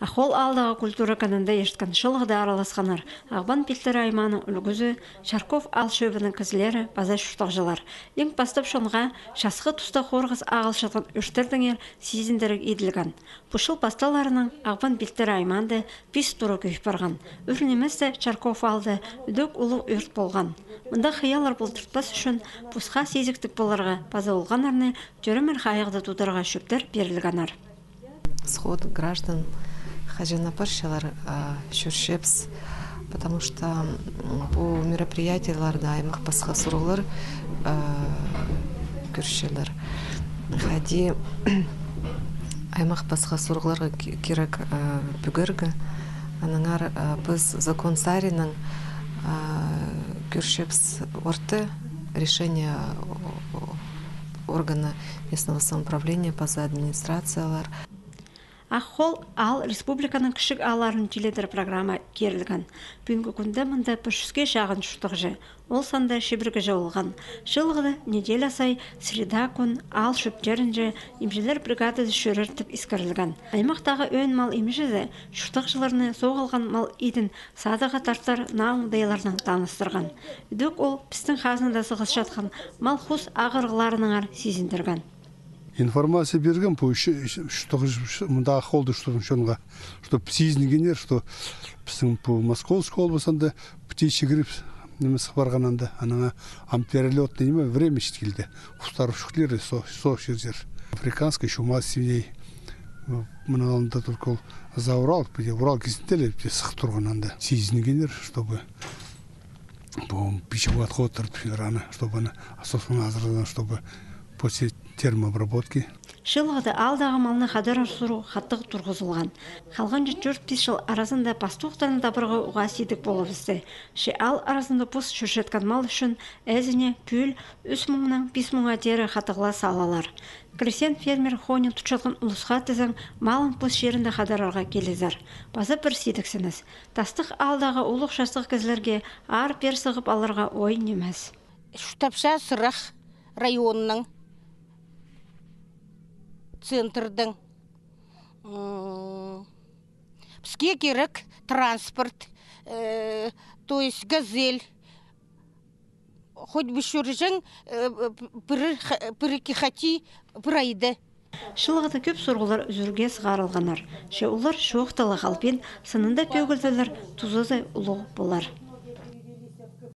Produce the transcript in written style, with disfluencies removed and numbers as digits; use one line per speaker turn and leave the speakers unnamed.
Ахол алдағы культура канында ешткан шылғыда араласқанар. Ағбан пилтер айманың үлгізі, Шарков ал шөбінің кізлері база шүштақ Ең бастап шонға шасқы тұста қорғыз ағылшатқан үштірдің сезіндірік еділген. Бұшыл басталарының Ағбан пилтер айманды пис тұры күйіп барған. Үрінеместі Шарков алды үдік ұлы өрт болған. Мұнда қиялар бұлтыртпас үшін бұсқа сезіктік боларға база олған арны жүрімен қайықты тудырға шөптер берілгенар.
Сход граждан хажинапарщалар шуршепс, потому что по мероприятияларда аймақ басқа сурулар күршелер. Хади аймақ басқа суруларға керек бүгергі, анаңар біз закон сарының күршепс орты решение органа местного самоуправления, база администрациялар.
Аққол ал республиканың кішік аларын теледір программа керілген. Бүгінгі күнді мұнда 300-ге жағын шүттіғжі. Ол санда шебіргі жауылған. Жылғыды неделя сай среда күн ал шөптерінже емжелер бригадады шөрертіп искарылған. Аймақтағы өн мал емжеді шүттіқ жыларыны соғылған мал идін садыға тартар наумдайларының таныстырған. Үдік ол пістің қазында сығыз жатқан мал құс ағырғыларының ар сезіндірген.
Информация берген, что мында холды шонға, что сезінгенер, что біздің Московская облысында птичий грипп немесі барғананда, анаңа амперелетный неме время шеткелді. Құстар ұшықлері со жердер. Африканская чума свиней. Мұналында только за Урал кезінделі сық тұрғананда сезінгенер, чтобы пищевой отход рано, чтобы она осознанно азырдан, чтобы после термообработки.
Шылғыды алдағы малны қадар ұрсыру қаттығы тұрғызылған. Қалған 4-5 жыл арасында пастуқтарын табырғы ұға сейдік болыпізді. Ал арасында бұс жүршеткен мал үшін әзіне пүл 3 мыңнан 5 мыңға дері қатығыла салалар. Крестьян фермер хонен тұтшатқан ұлысқа тізің малын бұс жерінде қадарарға келезір. Базы бір сейдіксіңіз. Тастық алдағы ұлық шастық кізлерге ар пер сығып алырға ой немес.
Штабша Сырақ районының центрдың бізге керек транспорт, то есть газель, хоть бы шүржің бірікі қати бір айды.
Шылғыда көп сұрғылар үзірге сығарылғанар. Олар шоқталы қалпен сынында пөгілділер тұзыдай ұлы болар.